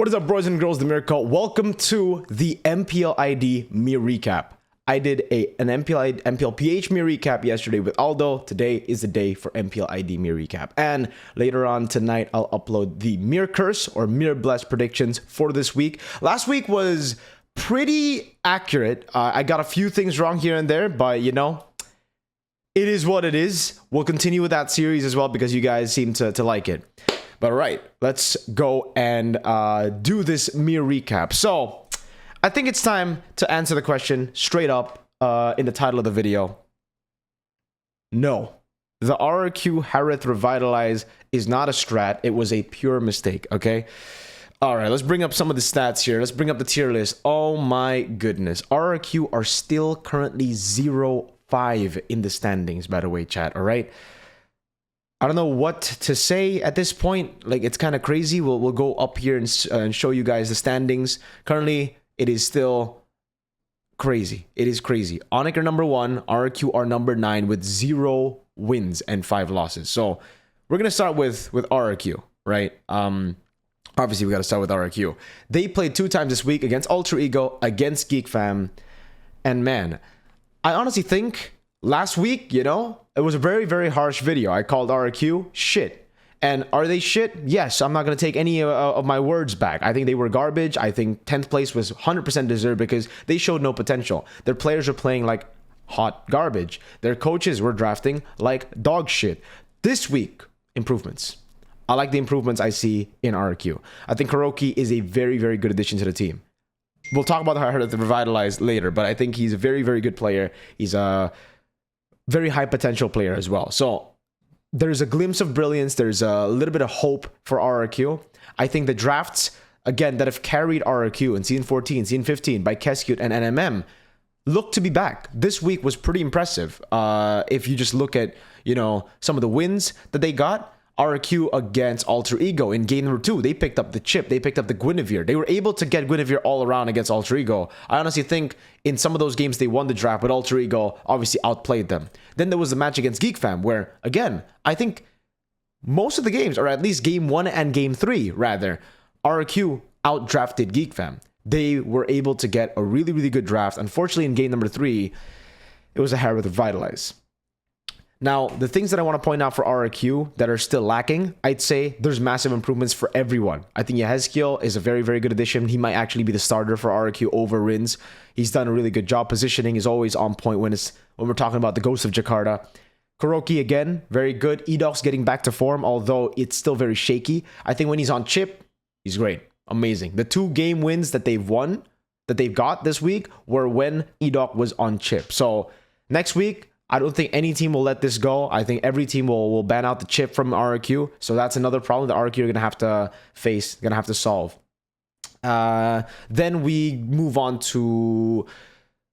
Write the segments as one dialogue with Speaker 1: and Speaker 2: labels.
Speaker 1: What is up, boys and girls? The Miracle. Welcome to the MPL ID Mir recap. I did an MPL PH Mir recap yesterday with Aldo. Today is the day for MPL ID Mir recap. And later on tonight, I'll upload the Mir Curse or Mir Bless predictions for this week. Last week was pretty accurate. I got a few things wrong here and there, but you know, it is what it is. We'll continue with that series as well because you guys seem to like it. But all right, let's go and do this Mir recap. So I think it's time to answer the question straight up in the title of the video. No, the RRQ Harith Revitalize is not a strat. It was a pure mistake, okay? All right, let's bring up some of the stats here. Let's bring up the tier list. Oh my goodness. RRQ are still currently 0-5 in the standings, by the way, chat, all right? I don't know what to say at this point. Like, it's kind of crazy. We'll go up here and show you guys the standings. Currently, it is still crazy. It is crazy. ONIC are number 1. RRQ are number 9 with 0 wins and 5 losses. So we're going to start with RRQ, right? Obviously, we got to start with RRQ. They played 2 times this week against Ultra Ego, against Geek Fam. And man, I honestly think last week, you know, it was a very, very harsh video. I called RRQ shit. And are they shit? Yes, I'm not going to take any of my words back. I think they were garbage. I think 10th place was 100% deserved because they showed no potential. Their players were playing like hot garbage. Their coaches were drafting like dog shit. This week, improvements. I like the improvements I see in RRQ. I think Kuroki is a very, very good addition to the team. We'll talk about how I heard the Revitalize later, but I think he's a very, very good player. He's a very high potential player as well. So there's a glimpse of brilliance. There's a little bit of hope for RRQ. I think the drafts, again, that have carried RRQ in Season 14, Season 15 by Keskut and NMM look to be back. This week was pretty impressive. If you just look at, you know, some of the wins that they got, RRQ against Alter Ego in game number 2. They picked up the chip. They picked up the Guinevere. They were able to get Guinevere all around against Alter Ego. I honestly think in some of those games they won the draft, but Alter Ego obviously outplayed them. Then there was the match against Geek Fam where, again, I think most of the games, or at least game 1 and game 3, rather, RRQ outdrafted Geek Fam. They were able to get a really, really good draft. Unfortunately, in game number 3, it was a Harith Revitalize. Now, the things that I want to point out for RRQ that are still lacking, I'd say there's massive improvements for everyone. I think Yehezkiel is a very, very good addition. He might actually be the starter for RRQ over Rins. He's done a really good job. Positioning is always on point when we're talking about the Ghost of Jakarta. Kuroki, again, very good. Edoc's getting back to form, although it's still very shaky. I think when he's on chip, he's great. Amazing. The 2 game wins that they've won, that they've got this week, were when Edoc was on chip. So next week, I don't think any team will let this go. I think every team will ban out the chip from RRQ. So that's another problem that RRQ are going to have to face, going to have to solve. Then we move on to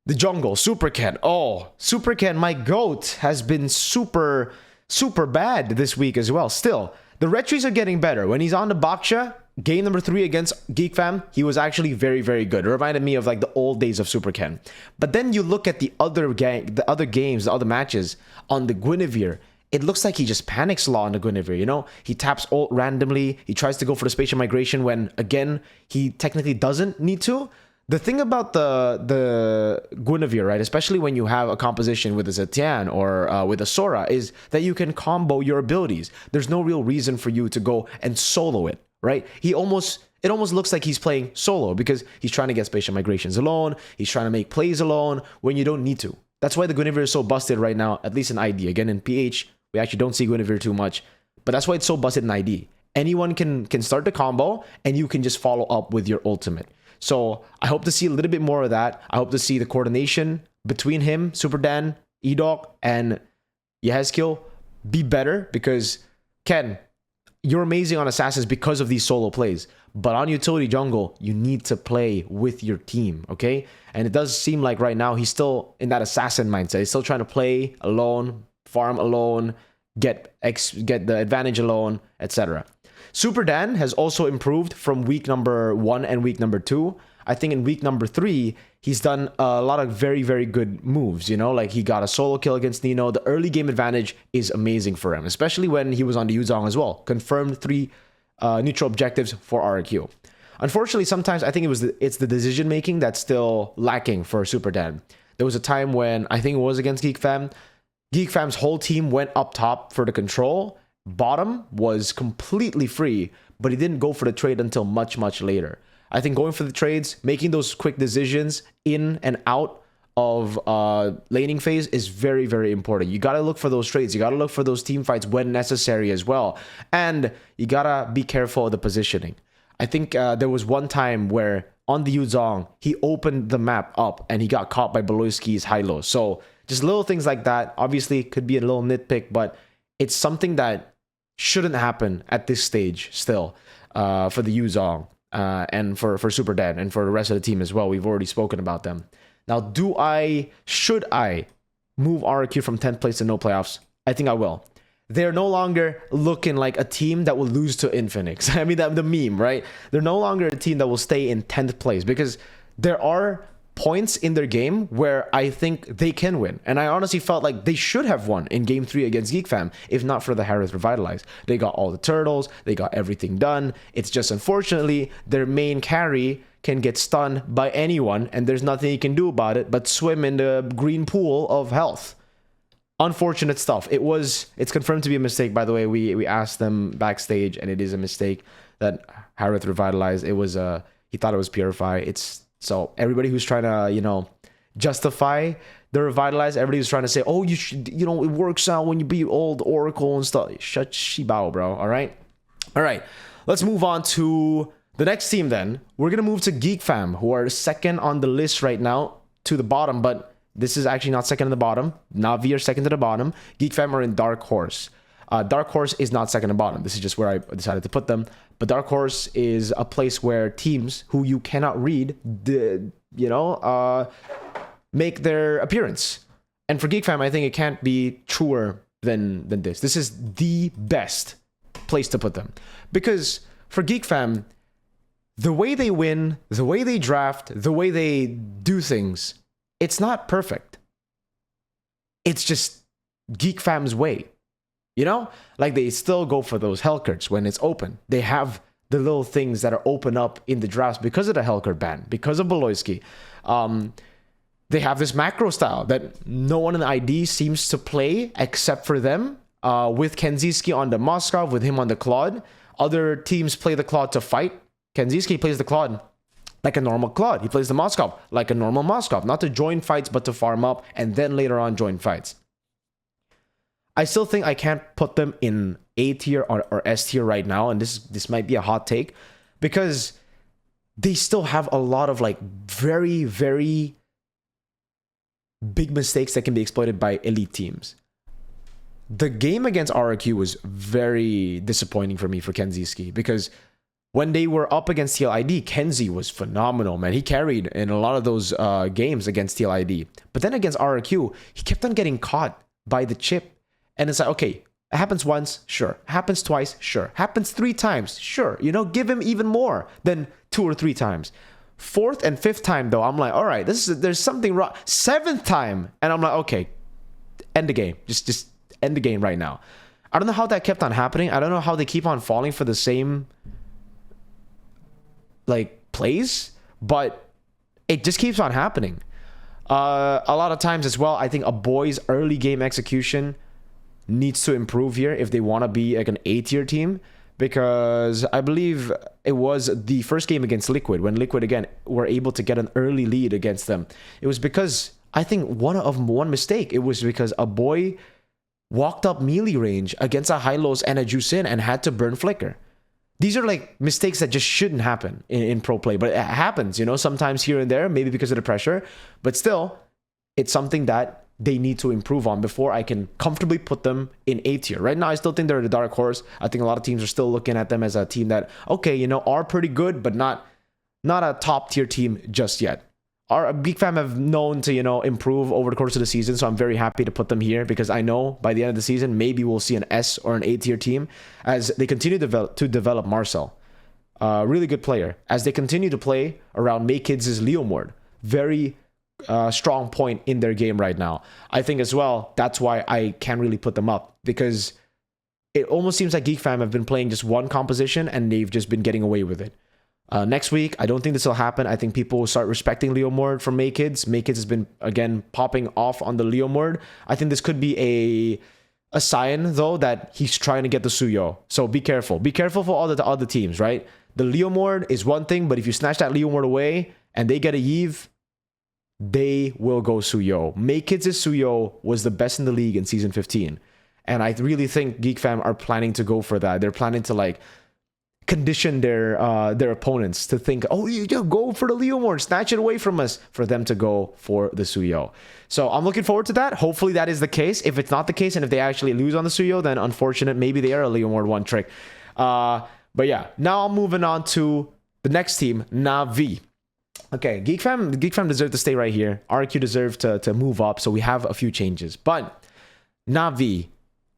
Speaker 1: the jungle. Super Ken. Oh, Super Ken, my GOAT, has been super, super bad this week as well. Still, the retries are getting better. When he's on the Baksha, game number 3 against Geek Fam, he was actually very, very good. It reminded me of like the old days of Super Ken. But then you look at the other games, the other matches on the Guinevere. It looks like he just panics a lot on the Guinevere, you know? He taps ult randomly. He tries to go for the spatial migration when, again, he technically doesn't need to. The thing about the Guinevere, right, especially when you have a composition with a Zetian or with a Sora, is that you can combo your abilities. There's no real reason for you to go and solo it. Right? It almost looks like he's playing solo because he's trying to get spatial migrations alone. He's trying to make plays alone when you don't need to. That's why the Guinevere is so busted right now, at least in ID. Again, in PH, we actually don't see Guinevere too much, but that's why it's so busted in ID. Anyone can start the combo and you can just follow up with your ultimate. So I hope to see a little bit more of that. I hope to see the coordination between him, Super Dan, Edoc, and Yehezkiel be better because Ken, you're amazing on assassins because of these solo plays, but on utility jungle, you need to play with your team, okay? And it does seem like right now he's still in that assassin mindset. He's still trying to play alone, farm alone, get the advantage alone, etc. Super Dan has also improved from week number 1 and week number 2. I think in week number 3, he's done a lot of very, very good moves, you know, like he got a solo kill against Nino. The early game advantage is amazing for him, especially when he was on the Yuzong as well. Confirmed 3 neutral objectives for RRQ. Unfortunately, sometimes I think it's the decision making that's still lacking for Super Dan. There was a time when I think it was against Geek Fam. Geek Fam's whole team went up top for the control. Bottom was completely free, but he didn't go for the trade until much, much later. I think going for the trades, making those quick decisions in and out of laning phase is very, very important. You got to look for those trades. You got to look for those team fights when necessary as well. And you got to be careful of the positioning. I think there was one time where on the Yuzong, he opened the map up and he got caught by Beloyski's high-low. So just little things like that. Obviously, could be a little nitpick, but it's something that shouldn't happen at this stage still for the Yuzong and for Super Dan and for the rest of the team as well. We've already spoken about them. Now, should I move RRQ from 10th place to no playoffs? I think I will. They're no longer looking like a team that will lose to Infinix. I mean, the meme, right? They're no longer a team that will stay in 10th place because there are points in their game where I think they can win. And I honestly felt like they should have won in Game 3 against Geek Fam, if not for the Harith Revitalize. They got all the turtles. They got everything done. It's just, unfortunately, their main carry can get stunned by anyone, and there's nothing you can do about it but swim in the green pool of health. Unfortunate stuff. It's confirmed to be a mistake, by the way. We asked them backstage, and it is a mistake that Harith Revitalized. It was he thought it was Purify. So everybody who's trying to, justify the Revitalize, everybody who's trying to say, oh, you should, it works out when you beat old Oracle and stuff. Shut shibao, bro. All right. Let's move on to the next team then. We're going to move to Geek Fam, who are second on the list right now to the bottom, but this is actually not second to the bottom. NAVI are second to the bottom. Geek Fam are in Dark Horse. Dark Horse is not second to bottom. This is just where I decided to put them. But Dark Horse is a place where teams who you cannot read, make their appearance. And for Geek Fam, I think it can't be truer than this. This is the best place to put them. Because for Geek Fam, the way they win, the way they draft, the way they do things, it's not perfect. It's just Geek Fam's way. Like they still go for those Hellcurts when it's open. They have the little things that are open up in the drafts because of the Hellcurt ban, because of Beloyski. They have this macro style that no one in the ID seems to play except for them. With Kenziski on the Moskov, with him on the Claude. Other teams play the Claude to fight. Kenziski plays the Claude like a normal Claude. He plays the Moskov like a normal Moskov. Not to join fights, but to farm up and then later on join fights. I still think I can't put them in A tier or S tier right now, and this might be a hot take, because they still have a lot of very, very big mistakes that can be exploited by elite teams. The game against RRQ was very disappointing for me for Kenziski, because when they were up against TLID, Kenzie was phenomenal, man. He carried in a lot of those games against TLID. But then against RRQ, he kept on getting caught by the chip. And it's like, okay, it happens once, sure. Happens twice, sure. Happens 3 times, sure. Give him even more than 2 or 3 times. 4th and 5th time, though, I'm like, all right, there's something wrong. 7th time, and I'm like, okay, end the game. Just end the game right now. I don't know how that kept on happening. I don't know how they keep on falling for the same plays, but it just keeps on happening. A lot of times as well, I think a boy's early game execution needs to improve here if they want to be like an A-tier team, because I believe it was the first game against Liquid, when Liquid again were able to get an early lead against them. It was because I think one mistake. It was because a boy walked up melee range against a high-lows and a Juicin and had to burn flicker. These are mistakes that just shouldn't happen in pro play, but it happens, sometimes here and there, maybe because of the pressure, but still, it's something that they need to improve on before I can comfortably put them in A tier. Right now, I still think they're the dark horse. I think a lot of teams are still looking at them as a team that, okay, are pretty good, but not a top tier team just yet. Our Geek Fam have known to, improve over the course of the season, so I'm very happy to put them here, because I know by the end of the season, maybe we'll see an S or an A tier team as they continue to develop Marcel. Really good player. As they continue to play around May Kids' Leomord. Very strong point in their game right now. I think as well, that's why I can't really put them up, because it almost seems like Geek Fam have been playing just one composition and they've just been getting away with it. Next week, I don't think this will happen. I think people will start respecting Leo Mord from Maykids. Maykids has been, again, popping off on the Leo Mord. I think this could be a sign, though, that he's trying to get the Suyo. So be careful. Be careful for all the other teams, right? The Leo Mord is one thing, but if you snatch that Leo Mord away and they get a Yve, they will go Suyo. Maykids' Suyo was the best in the league in Season 15. And I really think Geek Fam are planning to go for that. They're planning to, like, condition their opponents to think, oh, you go for the Leo Mord, snatch it away from us, for them to go for the Suyo. So I'm looking forward to that. Hopefully that is the case. If it's not the case, and if they actually lose on the Suyo, then unfortunate, maybe they are a Leo Mord one trick. But yeah, now I'm moving on to the next team, NAVI. Okay, Geek Fam deserve to stay right here. RRQ deserve to move up, so we have a few changes. But NAVI,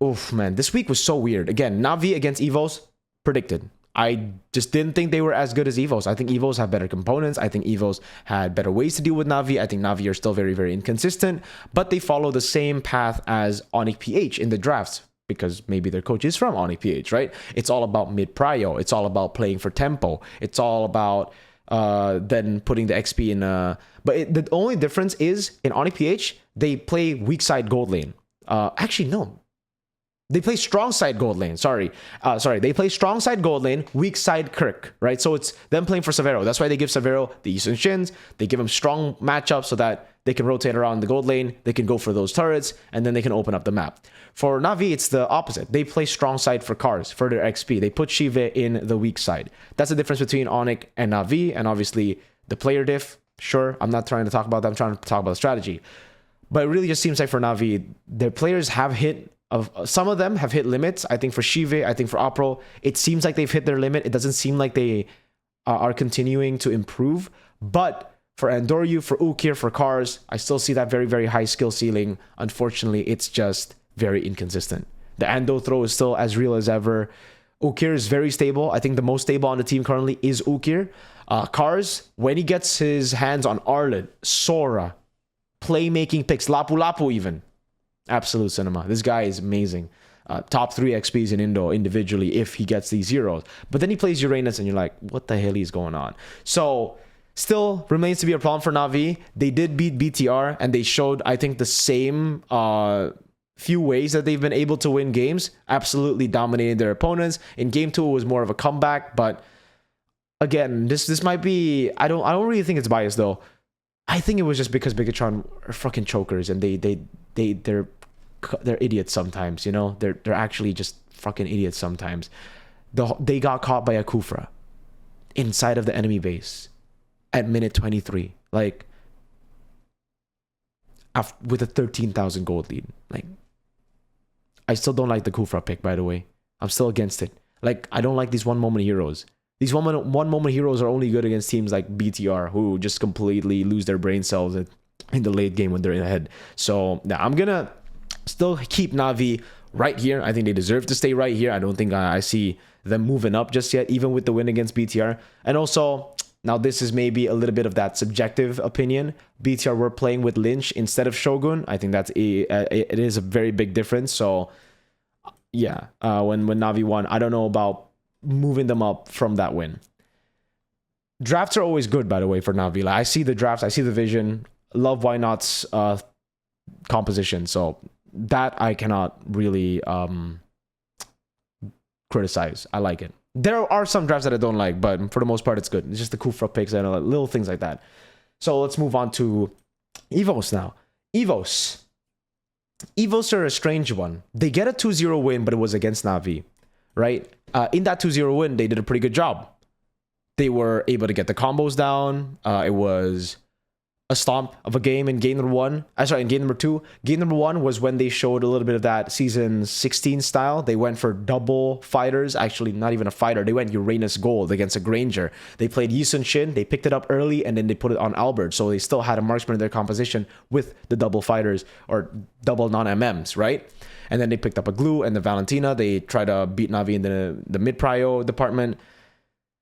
Speaker 1: oof, man, this week was so weird. Again, NAVI against EVOS, predicted. I just didn't think they were as good as EVOS. I think EVOS have better components. I think EVOS had better ways to deal with NAVI. I think NAVI are still very, very inconsistent, but they follow the same path as ONIC PH in the drafts, because maybe their coach is from ONIC PH, right? It's all about mid-prio. It's all about playing for tempo. It's all about then putting the XP in. But the only difference is in ONIC PH, they play weak side gold lane. Actually, no. They play strong side gold lane. Sorry. They play strong side gold lane, weak side Kirk, right? So it's them playing for Severo. That's why they give Severo the Yisun Shins. They give him strong matchups so that they can rotate around the gold lane. They can go for those turrets, and then they can open up the map. For Navi, it's the opposite. They play strong side for cars, for their XP. They put Shive in the weak side. That's the difference between ONIC and Navi, and obviously the player diff. Sure, I'm not trying to talk about that. I'm trying to talk about the strategy. But it really just seems like for Navi, their players have hit... some of them have hit limits. I think for Shive, I think for Opro, it seems like they've hit their limit. It doesn't seem like they are continuing to improve. But for Andoryu, for Ukir, for Cars, I still see that very, very high skill ceiling. Unfortunately, it's just very inconsistent. The Ando throw is still as real as ever. Ukir is very stable. I think the most stable on the team currently is Ukir. Cars, when he gets his hands on Arlen, Sora, playmaking picks, Lapu Lapu even. Absolute cinema. This guy is amazing. Top 3 XPs in Indo individually if he gets these heroes. But then he plays Uranus and you're like, what the hell is going on? So still remains to be a problem for Navi. They did beat BTR and they showed, I think, the same few ways that they've been able to win games. Absolutely dominating their opponents. In game 2, it was more of a comeback. But again, this might be... I don't really think it's biased though. I think it was just because Bigetron are fucking chokers and they're idiots sometimes, you know? They're actually just fucking idiots sometimes. They got caught by a Kufra inside of the enemy base at minute 23. Like, with a 13,000 gold lead. Like, I still don't like the Kufra pick, by the way. I'm still against it. Like, I don't like these one-moment heroes. These one-moment heroes are only good against teams like BTR, who just completely lose their brain cells in the late game when they're in ahead. So, now I'm gonna still keep Navi right here. I think they deserve to stay right here. I don't think I see them moving up just yet, even with the win against BTR. And also, now this is maybe a little bit of that subjective opinion. BTR were playing with Lynch instead of Shogun. I think it is a very big difference. So, yeah, when Navi won, I don't know about moving them up from that win. Drafts are always good, by the way, for Navi. Like, I see the drafts, I see the vision. Love Why Not's composition. So that I cannot really criticize. I like it. There are some drafts that I don't like, but for the most part, it's good. It's just the Kufra picks and little things like that. So let's move on to EVOS now. EVOS are a strange one. They get a 2-0 win, but it was against Navi, right? In that 2-0 win, they did a pretty good job. They were able to get the combos down. It was a stomp of a game in game number 1. In game number 2. Game number 1 was when they showed a little bit of that season 16 style. They went for double fighters. Actually, not even a fighter. They went Uranus Gold against a Granger. They played Yisun Shin. They picked it up early, and then they put it on Albert. So they still had a marksman in their composition with the double fighters, or double non-MMs, right? And then they picked up a Glue and the Valentina. They tried to beat Navi in the mid-prio department.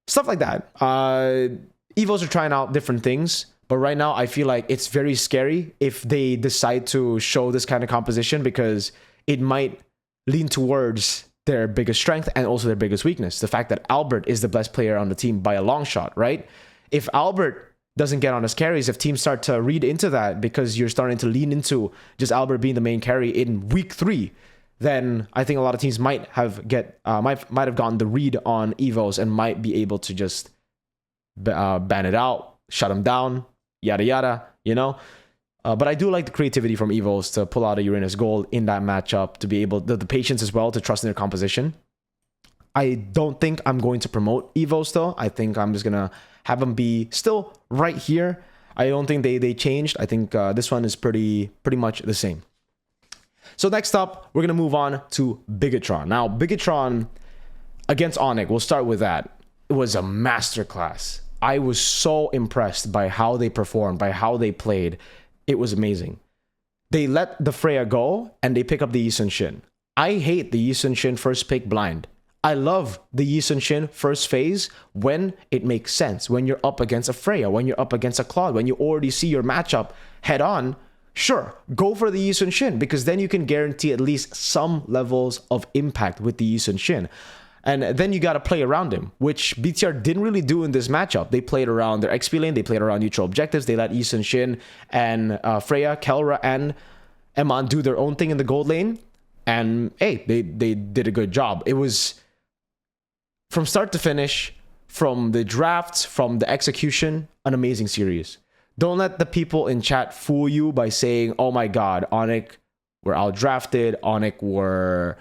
Speaker 1: Stuff like that. EVOs are trying out different things. But right now, I feel like it's very scary if they decide to show this kind of composition, because it might lean towards their biggest strength and also their biggest weakness. The fact that Albert is the best player on the team by a long shot, right? If Albert doesn't get on his carries, if teams start to read into that because you're starting to lean into just Albert being the main carry in week 3, then I think a lot of teams might have gotten the read on EVOS and might be able to just ban it out, shut him down, yada yada, you know. But I do like the creativity from EVOS to pull out a Uranus Gold in that matchup, to be able the patience as well to trust in their composition. I don't think I'm going to promote EVOS though. I think I'm just gonna have them be still right here. I don't think they changed. I think this one is pretty much the same. So next up, we're gonna move on to Bigetron. Now, Bigetron against ONIC, we'll start with that. It was a masterclass. I was so impressed by how they performed, by how they played. It was amazing. They let the Freya go and they pick up the Yi Sun-Shin. I hate the Yi Sun-Shin first pick blind. I love the Yi Sun-Shin first phase when it makes sense. When you're up against a Freya, when you're up against a Claude, when you already see your matchup head on, sure, go for the Yi Sun-Shin, because then you can guarantee at least some levels of impact with the Yi Sun-Shin. And then you got to play around him, which BTR didn't really do in this matchup. They played around their XP lane, they played around neutral objectives, they let Yi Sun-Shin and Freya, Kelra, and Eman do their own thing in the gold lane. And hey, they did a good job. It was from start to finish, from the drafts, from the execution, an amazing series. Don't let the people in chat fool you by saying, oh my god, ONIC were outdrafted, ONIC were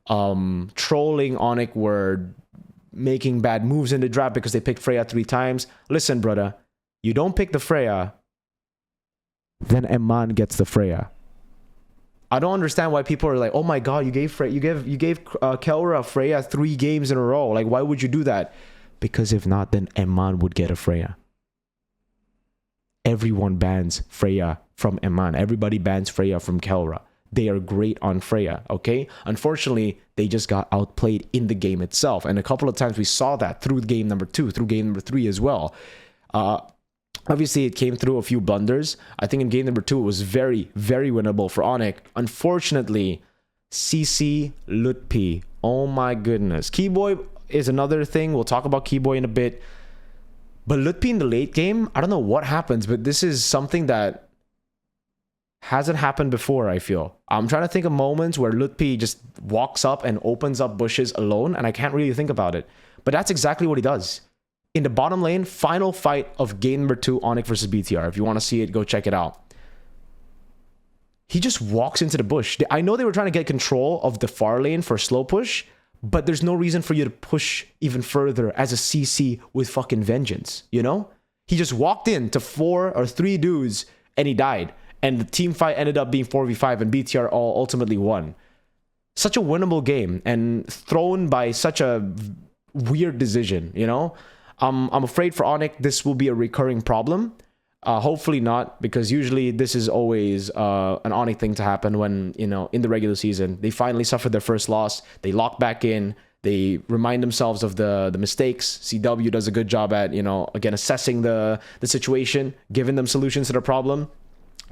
Speaker 1: trolling, ONIC were making bad moves in the draft because they picked Freya 3 times. Listen, brother, you don't pick the Freya, then Eman gets the Freya. I don't understand why people are like, oh my god, you gave Kelra Freya 3 games in a row. Like, why would you do that? Because if not, then Eman would get a Freya. Everyone bans Freya from Eman. Everybody bans Freya from Kelra. They are great on Freya, okay? Unfortunately, they just got outplayed in the game itself. And a couple of times we saw that through game number 2, through game number 3 as well. Obviously, it came through a few blunders. I think in game number 2, it was very, very winnable for ONIC. Unfortunately, CC Lutpi. Oh my goodness. Keyboy is another thing. We'll talk about Keyboy in a bit. But Lutpi in the late game, I don't know what happens, but this is something that hasn't happened before, I feel. I'm trying to think of moments where Lutpi just walks up and opens up bushes alone, and I can't really think about it. But that's exactly what he does. In the bottom lane, final fight of game number 2, ONIC versus BTR. If you want to see it, go check it out. He just walks into the bush. I know they were trying to get control of the far lane for slow push, but there's no reason for you to push even further as a CC with fucking vengeance, you know? He just walked into 4 or 3 dudes and he died. And the team fight ended up being 4v5 and BTR all ultimately won. Such a winnable game and thrown by such a weird decision, you know? I'm afraid for ONIC this will be a recurring problem. Hopefully not, because usually this is always an ONIC thing to happen when, you know, in the regular season, they finally suffered their first loss. They lock back in. They remind themselves of the mistakes. CW does a good job at, you know, again, assessing the situation, giving them solutions to the problem,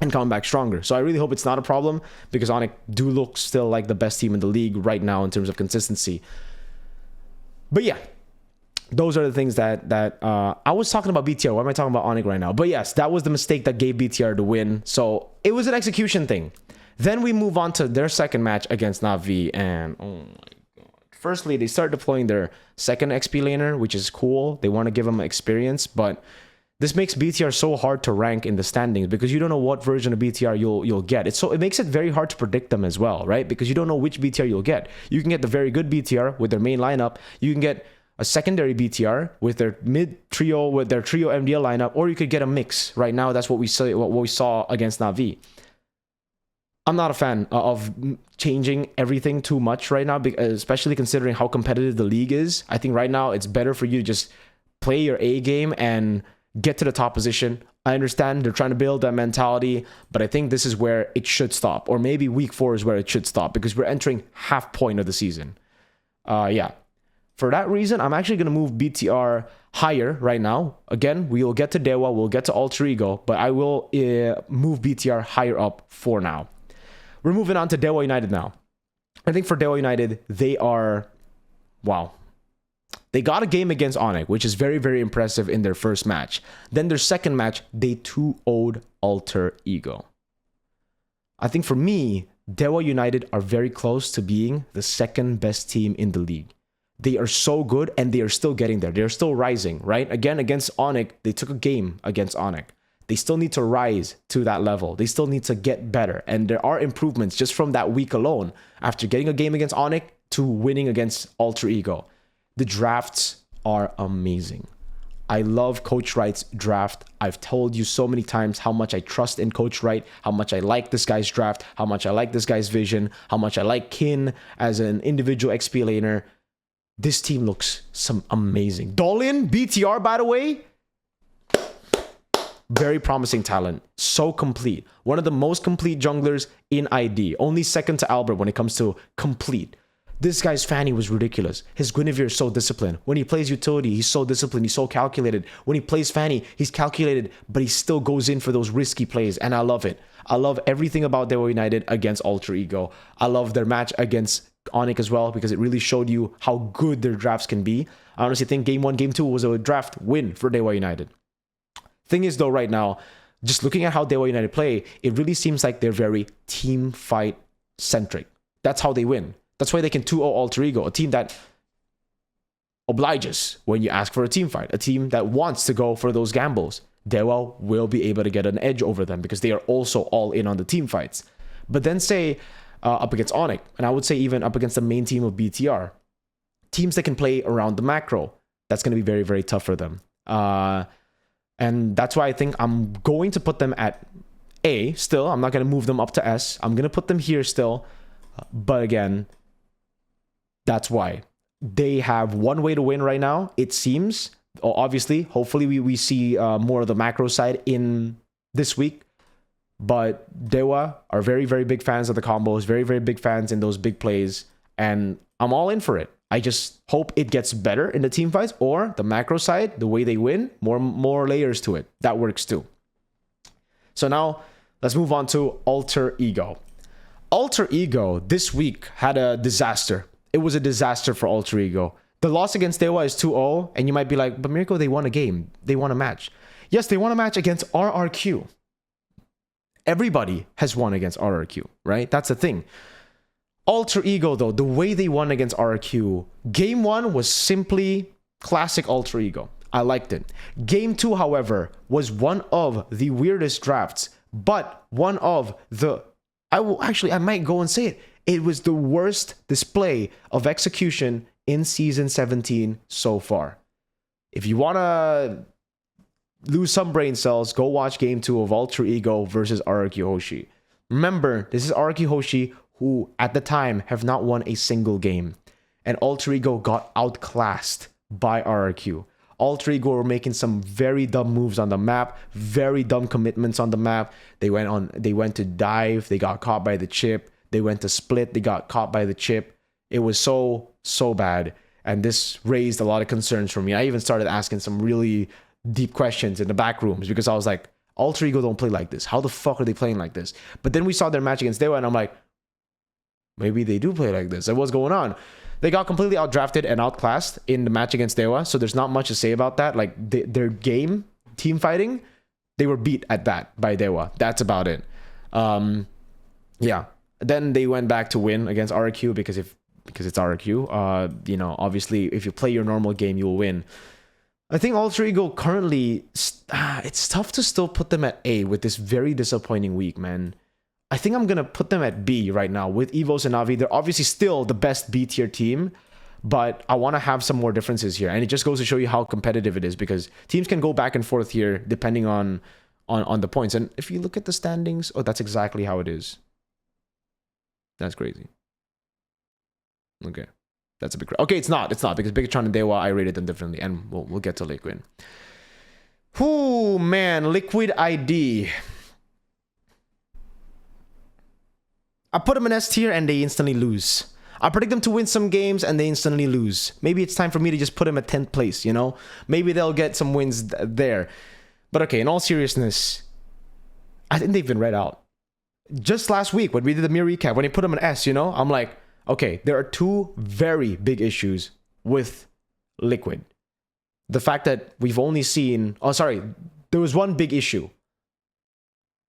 Speaker 1: and coming back stronger. So I really hope it's not a problem, because ONIC do look still like the best team in the league right now in terms of consistency. But yeah, those are the things that I was talking about BTR. Why am I talking about ONIC right now? But yes, that was the mistake that gave BTR the win. So it was an execution thing. Then we move on to their second match against NAVI, and oh my god. Firstly, they start deploying their second XP laner, which is cool. They want to give them experience, but this makes BTR so hard to rank in the standings because you don't know what version of BTR you'll get. It makes it very hard to predict them as well, right? Because you don't know which BTR you'll get. You can get the very good BTR with their main lineup. You can get a secondary BTR with their mid trio, with their trio MDL lineup, or you could get a mix. Right now, that's what we saw against NAVI. I'm not a fan of changing everything too much right now, especially considering how competitive the league is. I think right now it's better for you to just play your A game and get to the top position. I understand they're trying to build that mentality, but I think this is where it should stop, or maybe week 4 is where it should stop, because we're entering half point of the season. Yeah. For that reason, I'm actually going to move BTR higher right now. Again, we will get to DEWA, we'll get to Alter Ego, but I will move BTR higher up for now. We're moving on to DEWA United now. I think for DEWA United, they are, wow. They got a game against ONIC, which is very, very impressive in their first match. Then their second match, they 2-0'd Alter Ego. I think for me, DEWA United are very close to being the second best team in the league. They are so good and they are still getting there. They're still rising, right? Again, against ONIC, they took a game against ONIC. They still need to rise to that level. They still need to get better. And there are improvements just from that week alone. After getting a game against ONIC to winning against Alter Ego. The drafts are amazing. I love Coach Wright's draft. I've told you so many times how much I trust in Coach Wright, how much I like this guy's draft, how much I like this guy's vision, how much I like Kin as an individual XP laner. This team looks amazing. Dolin, BTR, by the way, very promising talent. So complete. One of the most complete junglers in ID. Only second to Albert when it comes to complete. This guy's Fanny was ridiculous. His Guinevere is so disciplined. When he plays utility, he's so disciplined. He's so calculated. When he plays Fanny, he's calculated, but he still goes in for those risky plays. And I love it. I love everything about DEWA United against Alter Ego. I love their match against ONIC as well, because it really showed you how good their drafts can be. I honestly think game 1, game 2 was a draft win for DEWA United. Thing is though, right now, just looking at how DEWA United play, it really seems like they're very team fight centric. That's how they win. That's why they can 2-0 Alter Ego, a team that obliges when you ask for a team fight, a team that wants to go for those gambles. DEWA will be able to get an edge over them because they are also all in on the team fights. But then say up against ONIC, and I would say even up against the main team of BTR, teams that can play around the macro, that's going to be very, very tough for them. And that's why I think I'm going to put them at A still. I'm not going to move them up to S. I'm going to put them here still. But again, that's why. They have one way to win right now, it seems. Obviously, hopefully we see more of the macro side in this week. But DEWA are very, very big fans of the combos, very, very big fans in those big plays. And I'm all in for it. I just hope it gets better in the team fights, or the macro side, the way they win, more layers to it. That works too. So now let's move on to Alter Ego. Alter Ego this week had a disaster. It was a disaster for Alter Ego. The loss against DEWA is 2-0, and you might be like, but Mirko, they won a game. They won a match. Yes, they won a match against RRQ. Everybody has won against RRQ, right? That's the thing. Alter Ego, though, the way they won against RRQ, game 1 was simply classic Alter Ego. I liked it. Game 2, however, was one of the weirdest drafts, but one of the... I might go and say it. It was the worst display of execution in Season 17 so far. If you want to lose some brain cells, go watch Game 2 of Alter Ego versus RRQ Hoshi. Remember, this is RRQ Hoshi, who at the time have not won a single game. And Alter Ego got outclassed by RRQ. Alter Ego were making some very dumb moves on the map, very dumb commitments on the map. They went to dive, they got caught by the chip. They went to split, they got caught by the chip. It was so bad. And this raised a lot of concerns for me. I even started asking some really deep questions in the back rooms because I was like, Alter Ego don't play like this. How the fuck are they playing like this? But then we saw their match against DEWA and I'm like, maybe they do play like this. And what's going on? They got completely outdrafted and outclassed in the match against DEWA, so there's not much to say about that. Like, their game, team fighting, they were beat at that by DEWA. That's about it. Yeah. Then they went back to win against RRQ because it's RRQ. You know, obviously, if you play your normal game, you will win. I think Alter Ego currently, it's tough to still put them at A with this very disappointing week, man. I think I'm going to put them at B right now with EVOS and NAVI. They're obviously still the best B tier team, but I want to have some more differences here. And it just goes to show you how competitive it is because teams can go back and forth here depending on the points. And if you look at the standings, oh, that's exactly how it is. That's crazy. Okay. That's a bit crazy. Okay, it's not because Bigetron and DEWA, I rated them differently. And we'll get to Liquid. Whoo, man. Liquid ID. I put them in S tier and they instantly lose. I predict them to win some games and they instantly lose. Maybe it's time for me to just put them at 10th place, you know? Maybe they'll get some wins there. But okay, in all seriousness, I think they've been read out. Just last week when we did the mirror recap, when they put them in S, you know? I'm like, Okay, there are two very big issues with Liquid. The fact that we've only seen... Oh, sorry. There was one big issue.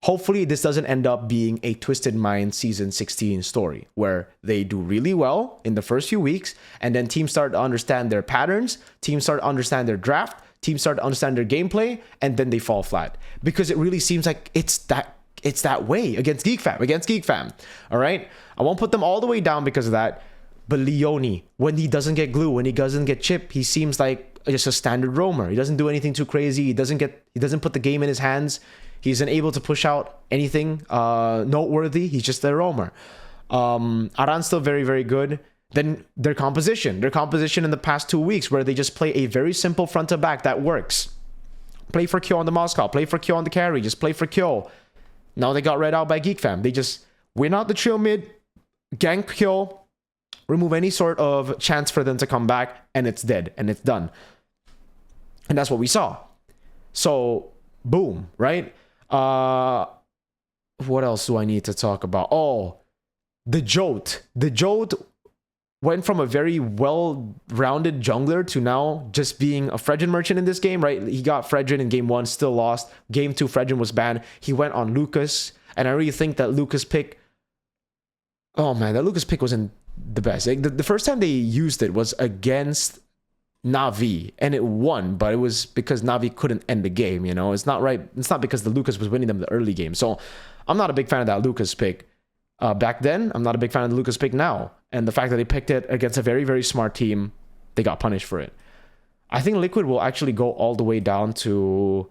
Speaker 1: Hopefully, this doesn't end up being a Twisted Mind Season 16 story, where they do really well in the first few weeks, and then teams start to understand their patterns, teams start to understand their draft, teams start to understand their gameplay, and then they fall flat. Because it really seems like it's that way against Geek Fam. All right? I won't put them all the way down because of that, but Leone, when he doesn't get glue, when he doesn't get chip, he seems like just a standard roamer. He doesn't do anything too crazy. He doesn't put the game in his hands. He's unable to push out anything noteworthy. He's just a roamer. Aran's still very, very good. Then their composition in the past 2 weeks, where they just play a very simple front to back that works. Play for Kyo on the Moscow, play for Kyo on the carry, just play for Kyo. Now they got read out by Geek Fam. They just win out the trio mid, gank Kyo, remove any sort of chance for them to come back, and it's dead, and it's done. And that's what we saw. So, boom, right? What else do I need to talk about? Oh, the Jote. The Jote went from a very well-rounded jungler to now just being a Fredrin merchant in this game, right? He got Fredrin in game 1, still lost. Game 2, Fredrin was banned. He went on Lucas, and I really think that Lucas pick... Oh man, that Lucas pick wasn't the best. Like, the first time they used it was against NAVI, and it won, but it was because NAVI couldn't end the game, you know? It's not right. It's not because the Lucas was winning them the early game. So I'm not a big fan of that Lucas pick back then. I'm not a big fan of the Lucas pick now. And the fact that they picked it against a very, very smart team, they got punished for it. I think Liquid will actually go all the way down to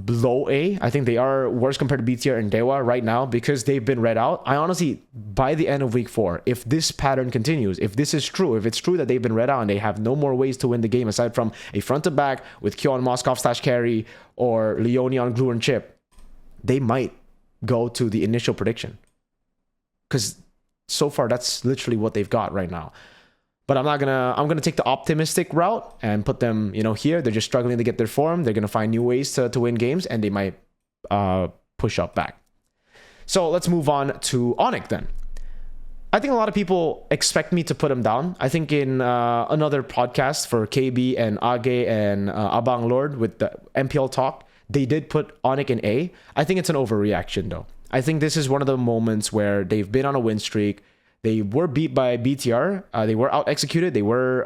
Speaker 1: below A. I think they are worse compared to BTR and DEWA right now because they've been read out. I honestly, by the end of week 4, if this pattern continues, if this is true, if it's true that they've been read out and they have no more ways to win the game aside from a front to back with Kyo on Moskov / carry or Leone on glue and chip, they might go to the initial prediction. Because so far, that's literally what they've got right now. But I'm gonna take the optimistic route and put them, here. They're just struggling to get their form. They're gonna find new ways to win games, and they might push up back. So let's move on to ONIC then. I think a lot of people expect me to put them down. I think in another podcast for KB and Age and Abang Lord with the MPL talk, they did put ONIC in A. I think it's an overreaction though. I think this is one of the moments where they've been on a win streak. They were beat by BTR. They were out-executed. They were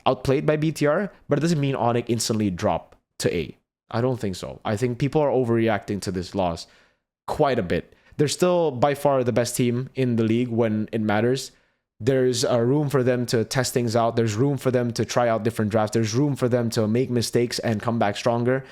Speaker 1: outplayed by BTR. But it doesn't mean ONIC instantly drop to A. I don't think so. I think people are overreacting to this loss quite a bit. They're still by far the best team in the league when it matters. There's room for them to test things out. There's room for them to try out different drafts. There's room for them to make mistakes and come back stronger.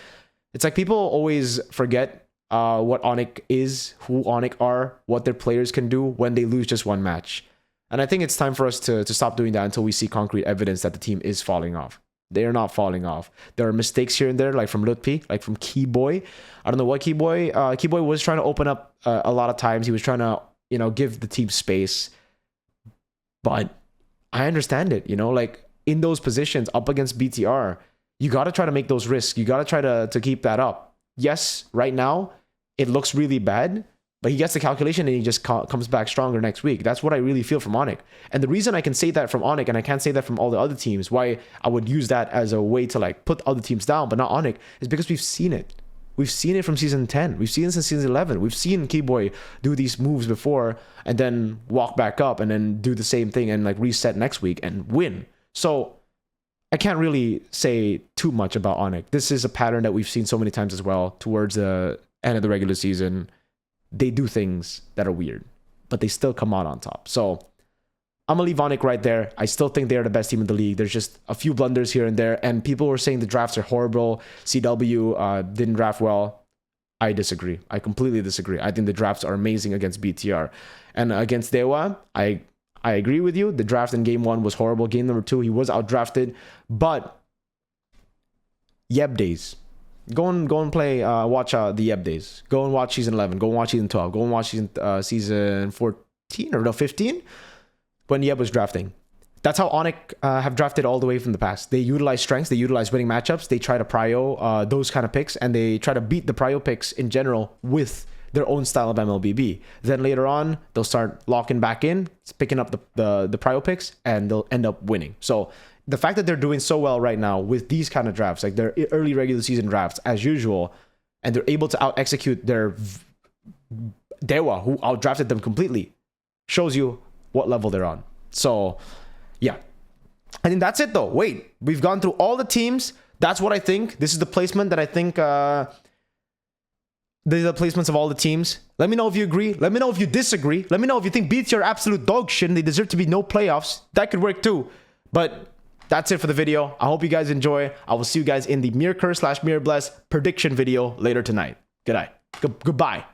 Speaker 1: It's like people always forget what ONIC is, who ONIC are, what their players can do when they lose just one match. And I think it's time for us to stop doing that until we see concrete evidence that the team is falling off. They are not falling off. There are mistakes here and there, like from Lutpi, like from Keyboy. I don't know what Keyboy... Keyboy was trying to open up a lot of times. He was trying to, give the team space. But I understand it, like in those positions up against BTR, you got to try to make those risks. You got to try to keep that up. Yes, right now, it looks really bad, but he gets the calculation and he just comes back stronger next week. That's what I really feel from ONIC. And the reason I can say that from ONIC and I can't say that from all the other teams, why I would use that as a way to put other teams down, but not ONIC, is because we've seen it. We've seen it from season 10. We've seen it since season 11. We've seen Keyboy do these moves before and then walk back up and then do the same thing and reset next week and win. So I can't really say too much about ONIC. This is a pattern that we've seen so many times as well towards the end of the regular season. They do things that are weird, but they still come out on top. So I'm gonna leave ONIC right there. I still think they're the best team in the league. There's just a few blunders here and there, and people were saying the drafts are horrible. CW didn't draft well. I disagree. I completely disagree. I think the drafts are amazing against BTR. And against DEWA, I agree with you. The draft in game 1 was horrible. Game number 2, he was outdrafted. But Yeb days. Go and play, watch the Yeb days. Go and watch season 11. Go and watch season 12. Go and watch season 14 or no, 15 when Yeb was drafting. That's how ONIC have drafted all the way from the past. They utilize strengths. They utilize winning matchups. They try to prio those kind of picks, and they try to beat the prio picks in general with their own style of MLBB. Then later on, they'll start locking back in, picking up the prio picks, and they'll end up winning. So the fact that they're doing so well right now with these kind of drafts, like their early regular season drafts as usual, and they're able to out execute their DEWA, who out drafted them completely, shows you what level they're on. So yeah, I think that's it though. Wait, we've gone through all the teams. That's what I think. This is the placement that I think. These are the placements of all the teams. Let me know if you agree. Let me know if you disagree. Let me know if you think BT are absolute dog shit and they deserve to be no playoffs. That could work too. But that's it for the video. I hope you guys enjoy. I will see you guys in the Mirror Curse / Mirror Bless prediction video later tonight. Good night. Goodbye.